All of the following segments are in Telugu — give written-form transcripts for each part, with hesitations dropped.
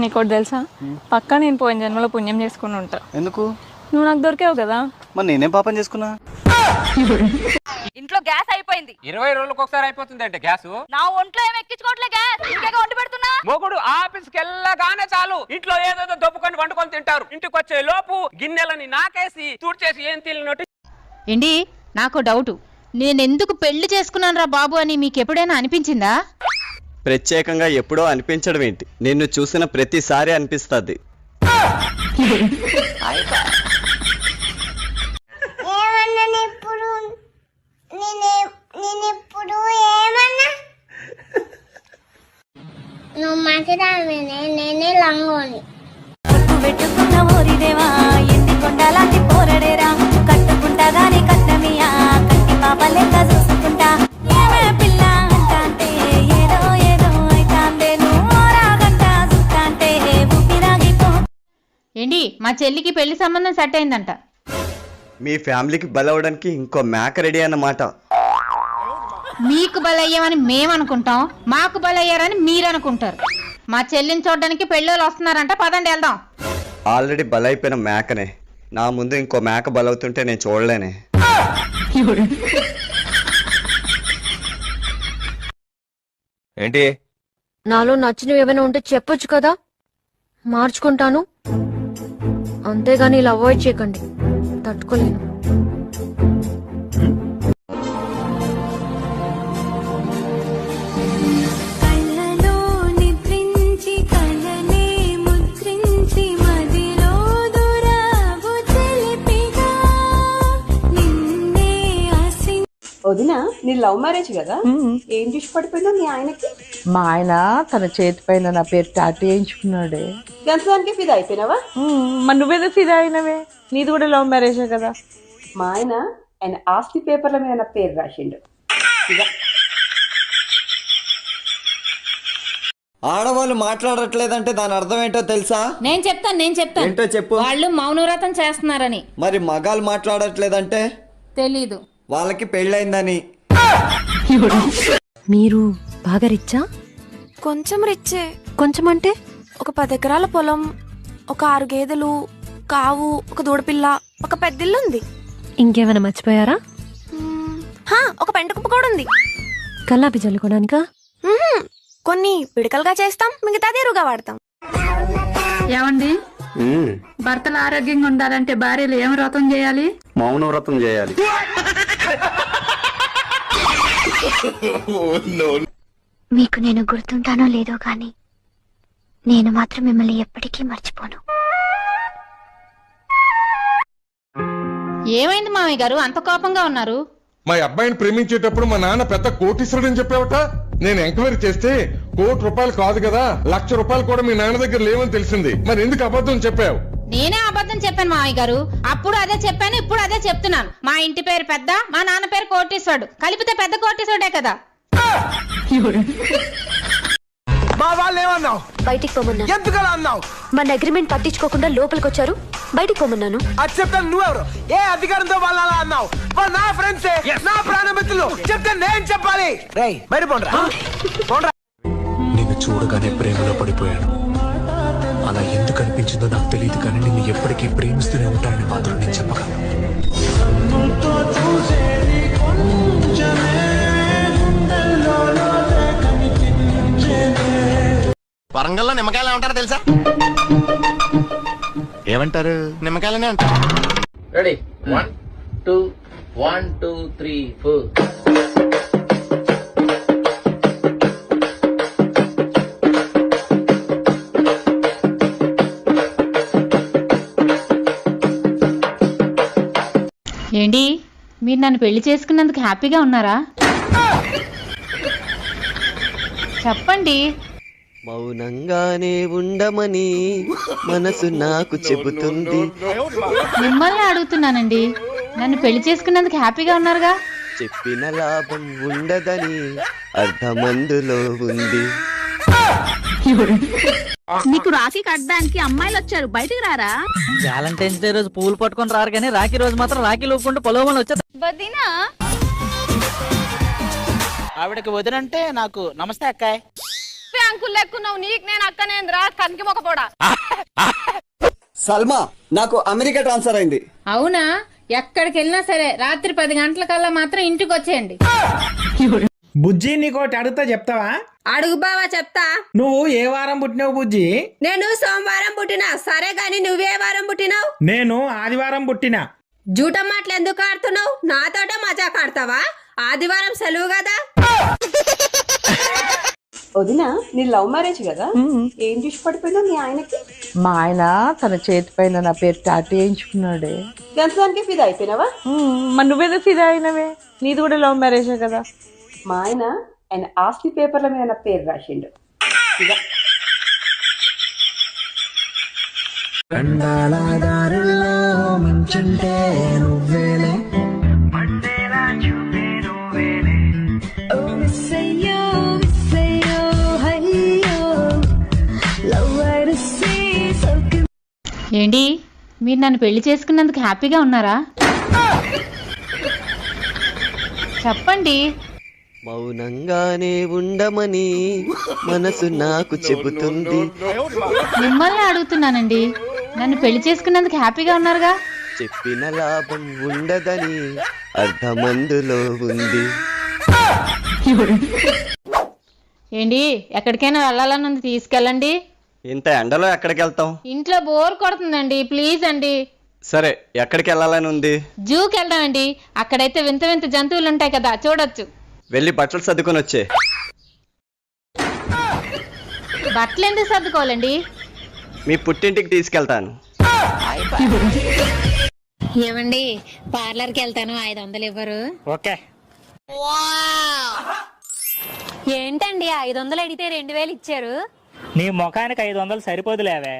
నీకోటి తెలుసా, పక్కా నేను పోయిన జన్మలో పుణ్యం చేసుకుని ఉంటా. ఎందుకు? నువ్వు నాకు దొరికావు కదా. మరి నేనేం పాపం చేసుకున్నా? ఇంట్లో గ్యాస్ అయిపోయింది. 20 రోజులకు ఒకసారి అయిపోతుంది అంటే గ్యాస్. నా ఒంట్లో ఏం ఎక్కించుకోవట్లే గ్యాస్, ఇంకేగా వండి పెడుతున్నా. మొగుడు ఆఫీస్కి వెళ్ళగానే చాలు ఇంట్లో ఏదేదో దొప్పుకొని వండుకొని తింటారు. ఇంటికి వచ్చే లోపు గిన్నెలని నాకేసి తూడ్చేసి ఏం తినట్టు. ఏంటి, నాకు డౌట్, నేనెందుకు పెళ్లి చేసుకున్నాను రా బాబు అని మీకు ఎప్పుడైనా అనిపించిందా? ప్రత్యేకంగా ఎప్పుడో అనిపించడం ఏంటి, నిన్ను చూసిన ప్రతిసారి అనిపిస్తుంది. నువ్వు మంచిదానివే, నేనే లంగోని. పెట్టుకున్న ఊరిదేవా ఎండి కొండలాంటి పోరడేరా, కట్టుకుంటా గాని కట్నమియా కట్టి పాప లెక్క చూసుకుంటా. ఏమే పిల్ల అంటాంటే ఏదో ఏదో అయితాందే, నువ్వు రాగంట చూస్తాంటే ఊపిరాగిపో. ఏంటి, మా చెల్లికి పెళ్లి సంబంధం సెట్ అయిందంట. మీ ఫ్యామిలీకి బలవడానికి ఇంకో మేక రెడీ అన్నమాట. మీకు బలయ్యామని మేమనుకుంటాం, మాకు బలయ్యారని మీరనుకుంటారు. మా చెల్లిని చూడడానికి పెళ్ళోళ్ళు వస్తున్నారంట, పదండి వెళ్దాం. ఆల్రెడీ బలైపోయిన మేకనే, నా ముందు ఇంకో మేక బలవుతుంటే నేను చూడలేనే. ఏంటి? నాలో నచ్చినవి ఏమైనా ఉంటే చెప్పొచ్చు కదా, మార్చుకుంటాను. అంతేగాని ఇలా అవాయిడ్ చేయకండి, తట్టుకోలేను. వదిన, నీ లవ్ మ్యారేజ్ కదా, ఏం చూసి పడిపోయినా మీ ఆయనకి? మా ఆయన తన చేతి పైన నా పేరు టాటూ వేయించుకున్నాడే. గంతదానికి ఫిదా అయిపోయినావా? మరి నువ్వేదో ఫిదా అయినవే, నీది కూడా లవ్ మ్యారేజే కదా. మా ఆయన ఆస్తి పేపర్ల మీద నా పేరు రాసిండు. ఆడవాళ్ళు మాట్లాడట్లేదంటే దాని అర్థం ఏంటో తెలుసా? నేను చెప్తాను ఏంటో చెప్పు. వాళ్ళు మౌనవ్రతం చేస్తున్నారని. మరి మగాళ్ళు మాట్లాడట్లేదంటే? తెలీదు. వాళ్ళకి పెళ్ళైందని. మీరు బాగా రిచ్చా? కొంచెం రిచ్చే. కొంచెం అంటే? ఒక 10 ఎకరాల పొలం, ఒక 6 గేదెలు, కావు, ఒక దూడపిల్ల, ఒక పెద్దిల్లు ఉంది. ఇంకేమైనా మర్చిపోయారా? ఒక పెంటకుప్ప కూడా ఉంది. కల్లాపి చల్లుకోవడానికా? కొన్ని పిడకలుగా చేస్తాం, మిగతాది ఎరువుగా వాడతాం. ఏమండి, భర్తలు ఆరోగ్యంగా ఉండాలంటే భార్యలు ఏం వ్రతం చేయాలి? మౌన వ్రతం చేయాలి. మీకు నేను గుర్తుంటానో లేదో గాని నేను మాత్రం మిమ్మల్ని ఎప్పటికీ మర్చిపోను. ఏమైంది మామయ్య గారు, అంత కోపంగా ఉన్నారు? మా అబ్బాయిని ప్రేమించేటప్పుడు మా నాన్న పెద్ద కోటీశ్వరుడని చెప్పావట. నేను ఎంక్వైరీ చేస్తే ₹1,00,000 కాదు కదా, ₹1,00,000 కూడా మీ నాన్న దగ్గర లేవని తెలిసింది. మరి ఎందుకు అబద్ధం చెప్పావు? నేనే అబద్ధం చెప్పాను మామయ్య గారు. అప్పుడు అదే చెప్పాను, ఇప్పుడు అదే చెప్తున్నాను. మా ఇంటి పేరు పెద్ద, మా నాన్న పేరు కోటీశ్వరుడు, కలిపితే పెద్ద కోటీశ్వరుడే కదా. మా వాళ్ళు ఏమన్నావు? బయటికి పోమన్నా. ఎందుకలా అన్నావు? మన అగ్రిమెంట్ పట్టించుకోకుండా లోపలికి వచ్చారు, బయటికి పోమన్నాను. అది చెప్తాను. నువ్వెవరు? ఏ అధికారంతో వాళ్ళు అలా అన్నావు? వాళ్ళు నా ఫ్రెండ్సే, నా ప్రాణమిత్రులు. చెప్తే నేను చెప్పాలి. రేయ్ బయట పోండ్రా. నిన్ను చూడగానే ప్రేమలో పడిపోయాను. అలా ఎందుకు అనిపించిందో నాకు తెలియదు, కానీ నిన్ను ఎప్పటికీ ప్రేమిస్తూనే ఉంటానని మాత్రం నేను చెప్పగలను. వరంగల్లో నిమ్మకాయలు ఏమంటారో తెలుసా? ఏమంటారు? నిమ్మకాయలనే అంటారు. రెడీ? 1 2 1 2 3 4. ఏంటి, మీరు నన్ను పెళ్లి చేసుకున్నందుకు హ్యాపీగా ఉన్నారా? చెప్పండి. మౌనంగానే ఉండమని మనసు నాకు చెబుతుంది. మిమ్మల్ని అడుగుతున్నానండి, నన్ను పెళ్లి చేసుకున్నందుకు హ్యాపీగా ఉన్నారుగా? చెప్పిన లాభం ఉండదని అర్థమందులో ఉంది. నీకు రాఖీ కట్టడానికి అమ్మాయిలు వచ్చారు, బయటికి రారా? వ్యాలంటైన్స్ డే రోజు పూలు పట్టుకొని రారు, కానీ రాఖీ రోజు మాత్రం రాఖీ లోపుకుంటూ పొలవమని వచ్చారు. వదినా, ఆవిడకి వదినంటే నాకు నమస్తే అక్కాయ్. బాఫే అంకుల్ లెక్కున్నావు, నీకు నేను అక్కనేంద్రా కంకి మొక్కపోడా. సల్మా, నాకు అమెరికా ట్రాన్స్ఫర్ అయింది. అవునా? ఎక్కడికి వెళ్ళినా సరే రాత్రి 10 గంటలకల్లా మాత్రం ఇంటికి వచ్చేయండి. బుజ్జి నీకోటి అడుగుతా చెప్తావా? అడుగు బావా చెప్తా. నువ్వు ఏ వారం పుట్టినావు బుజ్జి? నేను సోమవారం పుట్టినా. సరే గాని నువ్వే వారం పుట్టినావు? నేను ఆదివారం పుట్టినా. జూట మాటలు ఎందుకు ఆడుతున్నావు? నాతోట మజాక్ ఆడతావా? ఆదివారం సెలవు కదా. వదిన నీ లవ్ మ్యారేజ్ కదా, ఏం చూసి పడిపోయినా మీ ఆయనకి? మా ఆయన తన చేతి పైన నా పేరు టాటూ వేయించుకున్నాడే. దానికి ఫిదా అయిపోయినావా? మరి నువ్వేదో ఫిదా అయినవే, నీది కూడా లవ్ మ్యారేజే కదా. మా ఆయన ఆస్తి పేపర్ల మీద నా పేరు రాసిండు. ఫిదా. ఏంటి మీరు నన్ను పెళ్లి చేసుకున్నందుకు హ్యాపీగా ఉన్నారా? చెప్పండి. మౌనంగానే ఉండమని మనసు నాకు చెబుతుంది. మిమ్మల్ని అడుగుతున్నానండి, నన్ను పెళ్లి చేసుకున్నందుకు హ్యాపీగా ఉన్నారుగా? చెప్పిన లాభం ఉండదని అర్థమందులో ఉంది. ఏంటి ఎక్కడికైనా వెళ్ళాలని ఉంది, తీసుకెళ్ళండి. ఇంత ఎండలో ఎక్కడికి వెళ్తాం? ఇంట్లో బోర్ కొడుతుందండి, ప్లీజ్ అండి. సరే, ఎక్కడికి వెళ్ళాలని ఉంది? జూకి వెళ్దామండి, అక్కడైతే వింత వింత జంతువులు ఉంటాయి కదా, చూడొచ్చు. వెళ్ళి బట్టలు సర్దుకొని వచ్చే. బట్టలు ఎందుకు సర్దుకోవాలండి? మీ పుట్టింటికి తీసుకెళ్తాను. ఏమండి పార్లర్కి వెళ్తాను, 500 ఇవ్వరు? ఓకే. ఏంటండి 500 అడిగితే 2000 ఇచ్చారు? నీ ముఖానికి 500 సరిపోదులేవే.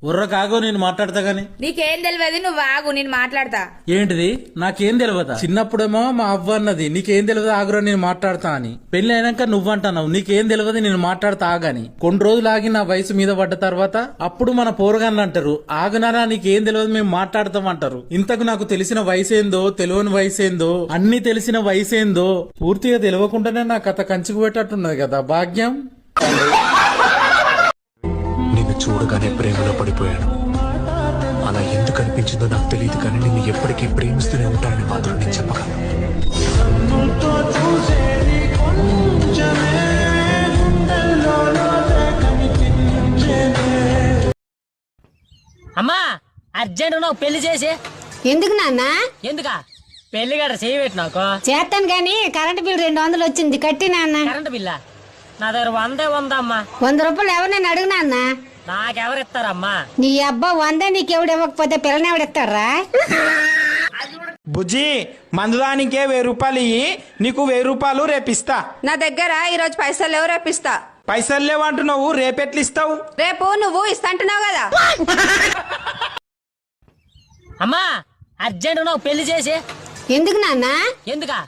ఉర్ర కాగో, నేను మాట్లాడతా గాని. నీకేం తెలియదు, నువ్వు ఆగు, నేను మాట్లాడతా. ఏంటిది? నాకేం తెలియదా? చిన్నప్పుడేమో మా అవ్వ అన్నది నీకేం తెలియదు ఆగురా నేను మాట్లాడతా అని. పెళ్లి అయినాక నువ్వంటున్నావు నీకేం తెలియదు నేను మాట్లాడతా ఆగని. కొన్ని రోజులు ఆగి నా వయసు మీద పడ్డ తర్వాత అప్పుడు మన పోరగాన్లు అంటారు, ఆగునారా నీకేం తెలియదు మేము మాట్లాడతాం అంటారు. ఇంతకు నాకు తెలిసిన వయసేందో తెలియని వయసేందో అన్ని తెలిసిన వయసేందో పూర్తిగా తెలియకుండానే నా కథ కంచుకు పెట్టట్టున్నది కదా భాగ్యం. నిన్ను చూడగానే ప్రేమలో పడిపోయాను. అలా ఎందుకు అనిపించిందో నాకు తెలియదు కానీ నిన్ను ఎప్పటికీ ప్రేమిస్తూనే ఉంటానని మాత్రం నేను చెప్పగలను. అమ్మా అర్జెంట్ నువ్వు పెళ్లి చేసి. ఎందుకు నాన్న? ఎందుకా? పెళ్లి గడ చేయబెట్టి నాకు చేస్తాను గాని కరెంట్ బిల్ 200 వచ్చింది, కట్టి నాన్న. కరెంట్ బిల్లా? నా దగ్గర 100 అమ్మా. 100 రూపాయలు ఎవరినైనా అడుగు నాన్న. నాకెవరిస్తారమ్మా? నీ అబ్బా 100 నీకెవడు ఇవ్వకపోతే పిల్లని ఎవడిస్తారా? బుజ్జి మందుదానికే 1000 రూపాయలు ఇయ్యి, నీకు 1000 రూపాయలు రేపిస్తా. నా దగ్గర ఈరోజు పైసలు లేవు, రేపిస్తా. పైసలు లేవంటున్నావు, రేపెట్లు ఇస్తావు? రేపు నువ్వు ఇస్తాంటున్నావు కదా. అమ్మా అర్జెంట్ నువ్వు పెళ్లి చేసి. ఎందుకు నాన్న? ఎందుకా?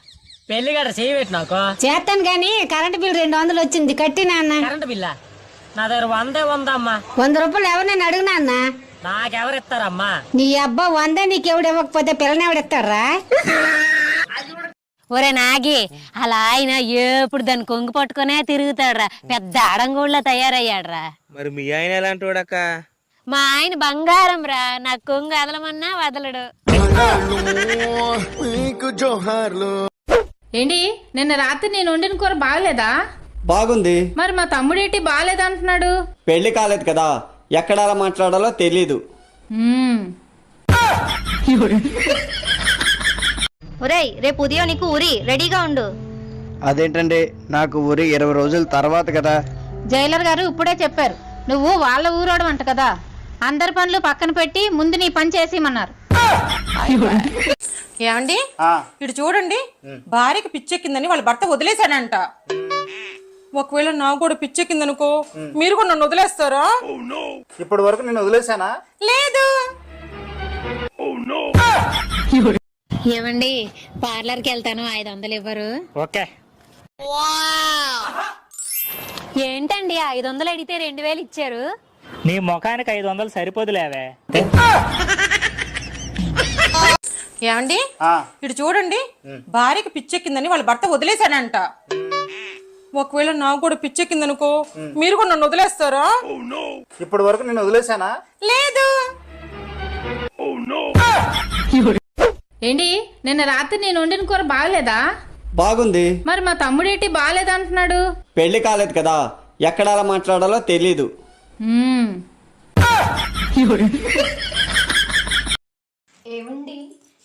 పెళ్లి గడ చేయబెట్టి నాకు చేస్తాను గాని కరెంట్ బిల్ 200 వచ్చింది, కట్టి నాన్న. కరెంట్ బిల్లా? నా దగ్గర 100 అమ్మా. 100 రూపాయలు ఎవరినైనా అడుగు నాన్న. నాకెవరిస్తారమ్మా? నీ అబ్బా 100 నీకెవడు ఇవ్వకపోతే పిల్లని ఎవడిస్తారా? ఒరే నాగి, అలా ఆయన ఎప్పుడు దాన్ని కొంగు పట్టుకునే తిరుగుతాడ్రా, పెద్ద అడంగోళ్ళ తయారయ్యాడ్రా. మరి మీ ఆయన ఎలాంటి వాడక్క? మా ఆయన బంగారం రా, నా కొంగు వదలమన్నా వదలడు. ఏంటి నిన్న రాత్రి నేను వండిన కూర బాగలేదా? బాగుంది. మరి మా తమ్ముడేంటి బాగలేదు అంటున్నాడు? పెళ్లి కాలేదు కదా, ఎక్కడ అలా మాట్లాడాలో తెలీదు. ఒరేయ్ రేపు ఉదయం నీకు ఊరి రెడీగా ఉండు. అదేంటండి, నాకు ఊరి 20 రోజుల తర్వాత కదా. జైలర్ గారు ఇప్పుడే చెప్పారు, నువ్వు వాళ్ళ ఊరోడు అంట కదా. అందరి పనులు పక్కన పెట్టి ముందు నీ పని చేసేయమన్నారు. ఏమండి, ఇటు చూడండి, భార్యకి పిచ్చెక్కిందని వాళ్ళ భర్త వదిలేశాడంట. ఒకవేళ నాకు కూడా పిచ్చెక్కిందనుకో, మీరు కూడా నన్ను వదిలేస్తారా? ఇప్పటి వరకు నేను వదిలేసానా? లేదు. ఏమండి పార్లర్కి వెళ్తాను, 500 ఇవ్వరు? ఓకే. ఏంటండి 500 అడిగితే 2000 ఇచ్చారు? నీ ముఖానికి 500 సరిపోదులేవే. ఏమండి, ఇటు చూడండి, భార్యకి పిచ్చెక్కిందని వాళ్ళ భర్త వదిలేశాడంట. ఒకవేళ నాకు కూడా పిచ్చెక్కిందనుకో మీరు కూడా నన్ను వదిలేస్తారా? ఇప్పటి వరకు నేను వదిలేసానా? లేదు. ఏంటి నిన్న రాత్రి నేను వండిన కూర బాగలేదా? బాగుంది. మరి మా తమ్ముడేంటి బాగలేదు అంటున్నాడు? పెళ్లి కాలేదు కదా, ఎక్కడ అలా మాట్లాడాలో తెలీదు. ఏమండి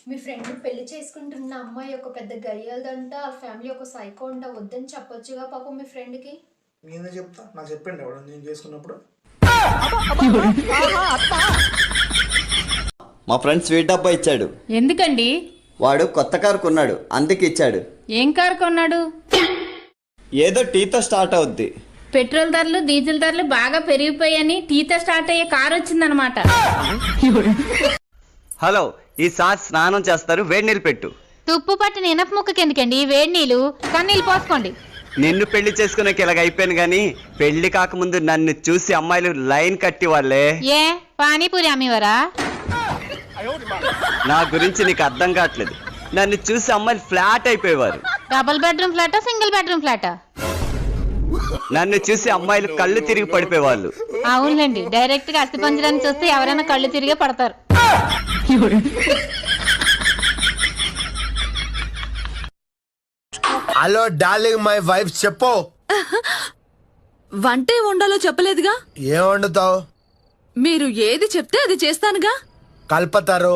మీ ఫ్రెండ్ పెళ్లి చేసుకుంటున్న అమ్మాయి ఒక పెద్ద గయ్యాలదంట, ఆ ఫ్యామిలీ ఒక సైకో అంట, వద్దని చెప్పొచ్చుగా పాపం మీ ఫ్రెండ్కి. నేనే చెప్తా, నాకు చెప్పండి ఎవడు నేను చేసుకున్నప్పుడు. మా ఫ్రెండ్ స్వీట్ డబ్బా ఇచ్చాడు. ఎందుకండి? వాడు కొత్త కారు కొన్నాడు, అందుకు ఇచ్చాడు. ఏం కారు కొన్నాడు? ఏదో టీతో స్టార్ట్ అవుద్ది. పెట్రోల్ ధరలు డీజిల్ ధరలు బాగా పెరిగిపోయాయని టీతో స్టార్ట్ అయ్యే కారు వచ్చిందనమాట. హలో, ఈసారి స్నానం చేస్తారు, వేడి నీళ్ళు పెట్టు. తుప్పు పట్టిన ఇనప ముక్కకి ఎందుకండి వేడి నీళ్ళు? కన్నీళ్ళు పోసుకోండి. నిన్ను పెళ్లి చేసుకున్నాక ఇలాగ అయిపోయాను గానీ, పెళ్లి కాకముందు నన్ను చూసి అమ్మాయిలు లైన్ కట్టి వాళ్ళే. ఏ పానీపూరి అమ్మేవారా? నా గురించి నీకు అర్థం కావట్లేదు. నన్ను చూసి అమ్మాయిలు ఫ్లాట్ అయిపోయేవారు. డబుల్ బెడ్రూమ్ ఫ్లాటా సింగిల్ బెడ్రూమ్ ఫ్లాటా? నన్ను చూసి అమ్మాయిలు కళ్ళు తిరిగి పడిపోయేవాళ్ళు. అవునండి, డైరెక్ట్ గా అస్థిపంజరాన్ని చూస్తే ఎవరైనా కళ్ళు తిరిగే పడతారు. హలో డార్లింగ్ మై వైఫ్, చెప్పు. వంటే వండాలో చెప్పలేదుగా? ఏం వండుతావు? మీరు ఏది చెప్తే అది చేస్తానుగా. కల్పతారు.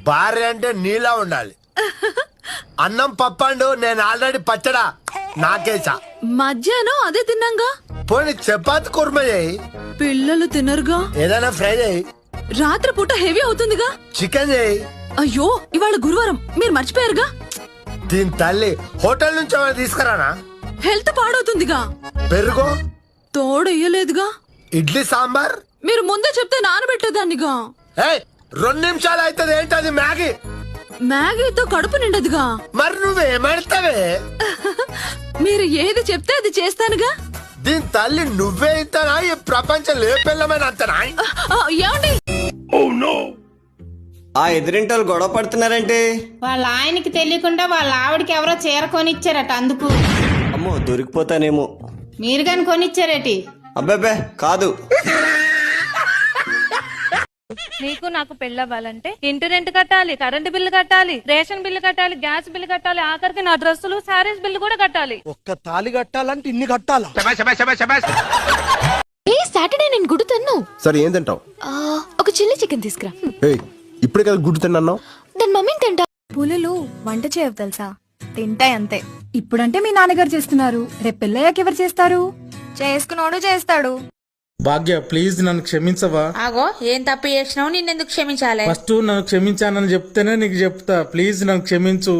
భార్య అంటే నీలా ఉండాలి. అన్నం పప్పండు, నేను ఆల్రెడీ పచ్చడా నాకేసా. మధ్యాహ్నం అదే తిన్నాగా. పోనీ చపాతి కుర్మ చేయి. పిల్లలు తినరుగా. ఏదైనా ఫ్రై చేయి. రాత్రి పూట హెవీ అవుతుందిగా. చికెన్ చేయి. అయ్యో ఇవాళ గురువారం, మీరు మర్చిపోయారుగా. దీని తల్లి, హోటల్ నుంచి ఏమైనా తీసుకురానా? హెల్త్ పాడవుతుందిగా. పెరుగు తోడెయ్యలేదుగా. ఇడ్లీ సాంబార్ మీరు ముందే చెప్తే నానబెట్టేదాన్నిగా. 2 నిమిషాలు అవుతుంది. ఏంటది? మ్యాగీ. మ్యాగీతో కడుపు నిండదుగా. మరి నువ్వేమడతావే? మీరు ఏది చెప్తే అది చేస్తానుగా. దీని తల్లి, నువ్వే ఇంతనా? ఈ ప్రపంచం లేపెళ్ళమని అంతనా? ఏమండి? ఆ ఎదురింటోళ్ళు గొడవ పడుతున్నారంటే వాళ్ళ ఆయనకి తెలియకుండా వాళ్ళ ఆవిడకి ఎవరో చీర కొనిచ్చారట, అందుకు. అమ్మో, దొరికిపోతానేమో. మీరు గాని కొనిచ్చారేటి? అబ్బాబే కాదు. నీకు నాకు పెళ్ళవ్వాలంటే ఇంటి రెంట్ కట్టాలి, కరెంట్ బిల్లు కట్టాలి, రేషన్ బిల్లు కట్టాలి, గ్యాస్ బిల్లు కట్టాలి, ఆఖరికి నా డ్రెస్సులు శారీస్ బిల్లు కూడా కట్టాలి. ఒక్క తాళి కట్టాలంటే ఇన్ని కట్టాలా? సాటర్డే నేను గుడి తిన్ను. సరే ఏం తింటావు? ఒక చిల్లీ చికెన్ తీసుకురా. ఇప్పుడే కదా గుడ్డు తిన్నాను. దాని మమ్మీని తింటా. పులులు వంట చేయవు తెలుసా, తింటాయి అంతే. ఇప్పుడంటే మీ నాన్నగారు చేస్తున్నారు, రేపు పెళ్ళయ్యాక ఎవరు చేస్తారు? చేసుకున్నాడు చేస్తాడు. భాగ్య ప్లీజ్ నన్ను క్షమించవా? ఆగో, ఏం తప్పు చేసినావు? నిన్నెందుకు క్షమించాలి? ఫస్ట్ నన్ను క్షమించానని చెప్తేనే నీకు చెప్తా. ప్లీజ్ నన్ను క్షమించు.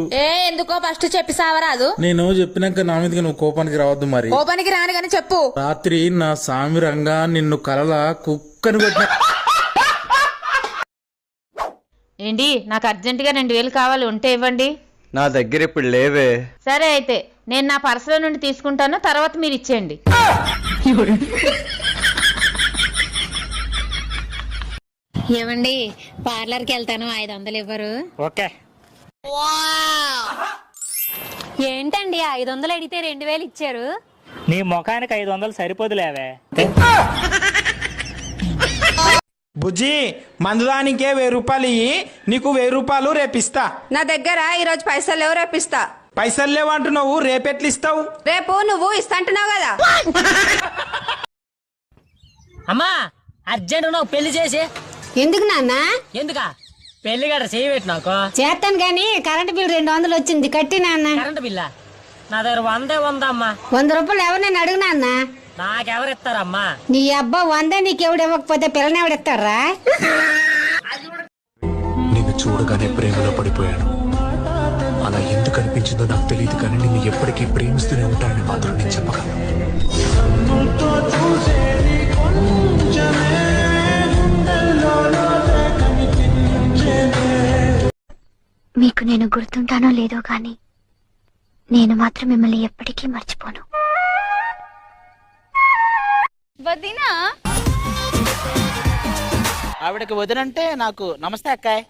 ఎందుకో ఫస్ట్ చెప్పి సావరాదు. నేను చెప్పినాక నా మీదకి నువ్వు కోపానికి రావద్దు. మరి కోపానికి రాను గాని చెప్పు. రాత్రి నా సామిరంగా నిన్ను కలలా కుక్కని కొట్టిన. ఏంటి, నాకు అర్జెంటుగా 2000 కావాలి, ఉంటే ఇవ్వండి. నా దగ్గర ఇప్పుడు లేవే. సరే అయితే నేను నా పర్సులో నుండి తీసుకుంటాను, తర్వాత మీరు ఇచ్చేయండి. ఏమండి, పార్లర్కి వెళ్తాను, 500 ఇవ్వరు? ఓకే. ఏంటండి 500 అడిగితే 2000 ఇచ్చారు? నీ ముఖానికి 500 సరిపోదులేవే. బుజ్జి, మందుదానికే 1000 రూపాయలు ఇయ్యి, నీకు 1000 రూపాయలు రేపిస్తా. నా దగ్గర ఈరోజు పైసలు లేవు, రేపిస్తా. పైసలు లేవంటున్నావు, రేపెట్లు ఇస్తావు? రేపు నువ్వు ఇస్తాంటున్నావు కదా. అమ్మా అర్జెంట్ నువ్వు పెళ్లి చేసి. ఎందుకు నాన్న? ఎందుకా? పెళ్లి గడ చేయబెట్టి నాకు చేస్తాను గాని కరెంట్ బిల్ 200 వచ్చింది, కట్టి నాన్న. కరెంట్ బిల్లా? నా దగ్గర 100 ఉందమ్మా. 100 రూపాయలు ఎవరినైనా అడుగు నాన్న. నాకెవరిస్తారమ్మా? నీ అబ్బా 100 నీకెవడు ఇవ్వకపోతే పిల్లని ఎవడిస్తారా? నిన్ను చూడగానే ప్రేమలో పడిపోయాను. అలా ఎందుకు అనిపించిందో నాకు తెలియదు కానీ నిన్ను ఎప్పటికీ ప్రేమిస్తూనే ఉంటానని మాత్రం నేను చెప్పగలను. మీకు నేను గుర్తుంటానో లేదో గాని నేను మాత్రం మిమ్మల్ని ఎప్పటికీ మర్చిపోను. వదినా, ఆవిడకి వదినంటే నాకు నమస్తే అక్కాయ్.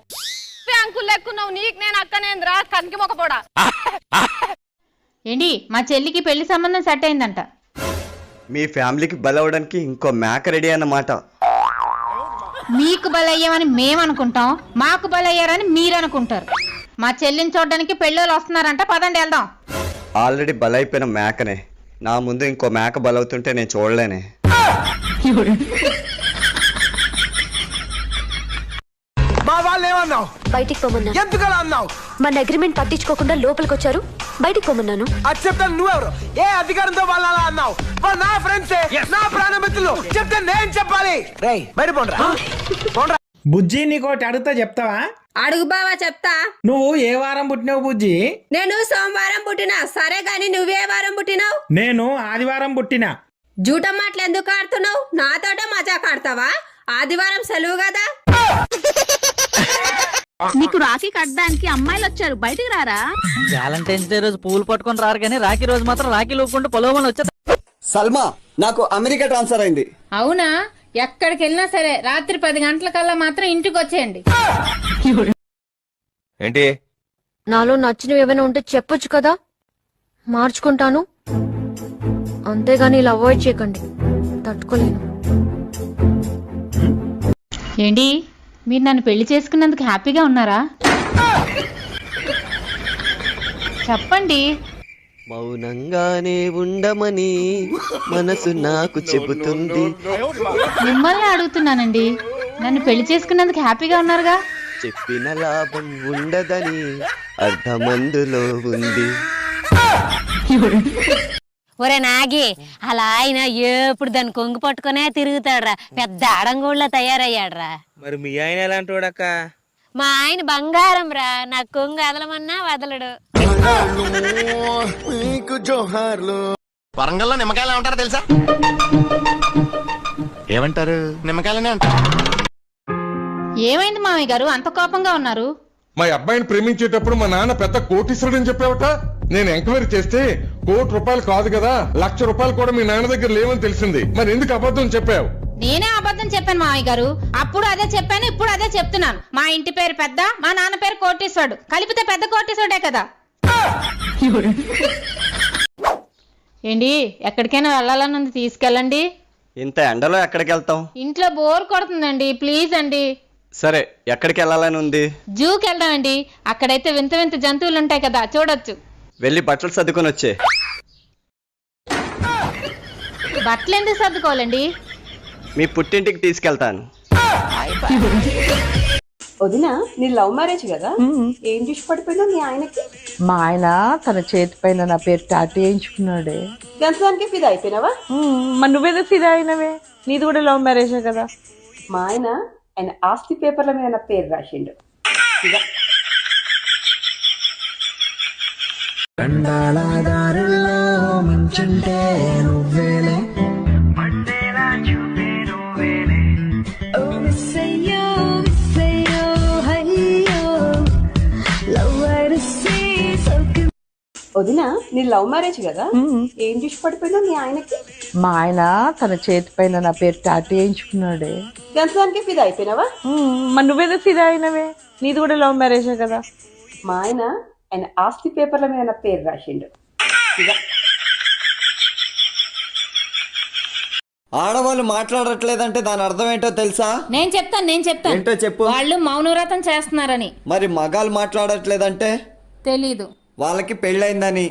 అంకుల్ లెక్కున్నావు, నీకు నేను అక్కనేంద్రా కంకి మొక్కపోడా. ఏంటి మా చెల్లికి పెళ్లి సంబంధం సెట్ అయిందంట. మీ ఫ్యామిలీకి బలవడానికి ఇంకో మేక రెడీ అన్నమాట. మీకు బలయ్యామని మేమనుకుంటాం, మాకు బలయ్యారని మీరనుకుంటారు. మా చెల్లిని చూడడానికి పెళ్ళోళ్ళు వస్తున్నారంట, పదండి వెళ్దాం. ఆల్రెడీ బలైపోయిన మేకనే, నా ముందు ఇంకో మేక బలవుతుంటే నేను చూడలేనే. మా వాళ్ళు ఏమన్నావు? బయటికి పొమ్మన్నా. ఎందుకలా అన్నావు? మన అగ్రిమెంట్ పట్టించుకోకుండా లోపలికి వచ్చారు, బయటికి పొమ్మన్నాను. అది చెప్తాను నువ్వెవరు? ఏ అధికారంతో వాళ్ళు అలా అన్నావు? వాళ్ళు నా ఫ్రెండ్సే, నా ప్రాణమిత్రులు. చెప్తే నేను చెప్పాలి. రేయ్ బయట పోండ్రా. బుజ్జి నీకోటి అడుగుతా చెప్తావా? అడుగు బావా చెప్తా. నువ్వు ఏ వారం పుట్టినావు బుజ్జి? నేను సోమవారం పుట్టినా. సరే గాని నువ్వే వారం పుట్టినావు? నేను ఆదివారం పుట్టినా. జూట మాటలు ఎందుకు ఆడుతున్నావు? నాతోట మజాక్ ఆడతావా? ఆదివారం సెలవు కదా. నీకు రాఖీ కట్టడానికి అమ్మాయిలు వచ్చారు, బయటికి రారా. వ్యాలంటైన్స్ డే రోజు పూలు పట్టుకొని రారు కానీ రాఖీ రోజు మాత్రం రాఖీ లూపుకుంటూ పొలవమని వచ్చా. సల్మా, నాకు అమెరికా ట్రాన్స్ఫర్ అయింది. అవునా? ఎక్కడికి వెళ్ళినా సరే రాత్రి 10 గంటలకల్లా మాత్రం ఇంటికి వచ్చేయండి. ఏంటి? నాలో నచ్చినవి ఏమైనా ఉంటే చెప్పొచ్చు కదా, మార్చుకుంటాను. అంతేగాని ఇలా అవాయిడ్ చేయకండి, తట్టుకోలేను. ఏంటి మీరు నన్ను పెళ్లి చేసుకున్నందుకు హ్యాపీగా ఉన్నారా? చెప్పండి. మౌనంగానే ఉండమని మనసు నాకు చెబుతుంది. మిమ్మల్ని అడుగుతున్నానండి, నన్ను పెళ్లి చేసుకున్నందుకు హ్యాపీగా ఉన్నారుగా? చెప్పిన లాభం ఉండదని అర్థమందులో ఉంది. ఒరే నాగి, అలా ఆయన ఎప్పుడు దాన్ని కొంగు పట్టుకునే తిరుగుతాడురా, పెద్ద ఆడంగోళ్ళ తయారయ్యాడురా. మరి మీ ఆయన ఎలాంటి వాడక్క? మా ఆయన బంగారం రా, నా కొంగు వదలమన్నా వదలడు. వరంగల్లో నిమ్మకాయలు ఉంటారు తెలుసా? ఏమంటారు? నిమ్మకాయలనే అంటారు. ఏమైంది మామయ్య గారు అంత కోపంగా ఉన్నారు? మా అబ్బాయిని ప్రేమించేటప్పుడు మా నాన్న పెద్ద కోటీశ్వరుడు అని చెప్పావట. నేను ఎంక్వైరీ చేస్తే ₹1,00,000 కాదు కదా, ₹1,00,000 కూడా మీ నాన్న దగ్గర లేవని తెలిసింది. మరి ఎందుకు అబద్ధం చెప్పావు? నేనే అబద్ధం చెప్పాను మామయ్య గారు. అప్పుడు అదే చెప్పాను, ఇప్పుడు అదే చెప్తున్నాను. మా ఇంటి పేరు పెద్ద, మా నాన్న పేరు కోటీశ్వరుడు, కలిపితే పెద్ద కోటీశ్వరుడే కదా. ఏంటి ఎక్కడికైనా వెళ్ళాలని ఉంది, తీసుకెళ్ళండి. ఇంత ఎండలో ఎక్కడికి వెళ్తాం? ఇంట్లో బోర్ కొడుతుందండి, ప్లీజ్ అండి. సరే, ఎక్కడికి వెళ్ళాలని ఉంది? జూకి వెళ్దామండి, అక్కడైతే వింత వింత జంతువులు ఉంటాయి కదా, చూడొచ్చు. వెళ్ళి బట్టలు సర్దుకొని వచ్చే. బట్టలు ఎందుకు సర్దుకోవాలండి? మీ పుట్టింటికి తీసుకెళ్తాను. వదిన, నీ లవ్ మ్యారేజ్ కదా, ఏం చూసి పడిపోయినా మీ ఆయనకి? మా ఆయన తన చేతి పైన నా పేరు టాటూ వేయించుకున్నాడే. గంతదానికి ఫిదా అయిపోయినావా? మరి నువ్వేదో ఫిదా అయినవే, నీది కూడా లవ్ మ్యారేజే కదా. మా ఆయన ఆస్తి పేపర్ల మీద నా పేరు రాసిండు. వదిన, నీ లవ్ మ్యారేజ్ కదా, ఏం చూసి పడిపోయినా మీ ఆయనకి? మా ఆయన తన చేతి పైన నా పేరు టాటూ వేయించుకున్నాడే. గంతదానికి ఫిదా అయిపోయినావా? మరి నువ్వేదో ఫిదా అయినవే, నీది కూడా లవ్ మ్యారేజే కదా. మా ఆయన ఆస్తి పేపర్ల మీద నా పేరు రాసిండు. ఆడవాళ్ళు మాట్లాడట్లేదంటే దాని అర్థం ఏంటో తెలుసా? నేను చెప్తాను ఏంటో చెప్పు. వాళ్ళు మౌనవ్రతం చేస్తున్నారని. మరి మగాళ్ళు మాట్లాడట్లేదంటే? తెలీదు. వాళ్ళకి పెళ్ళైందని.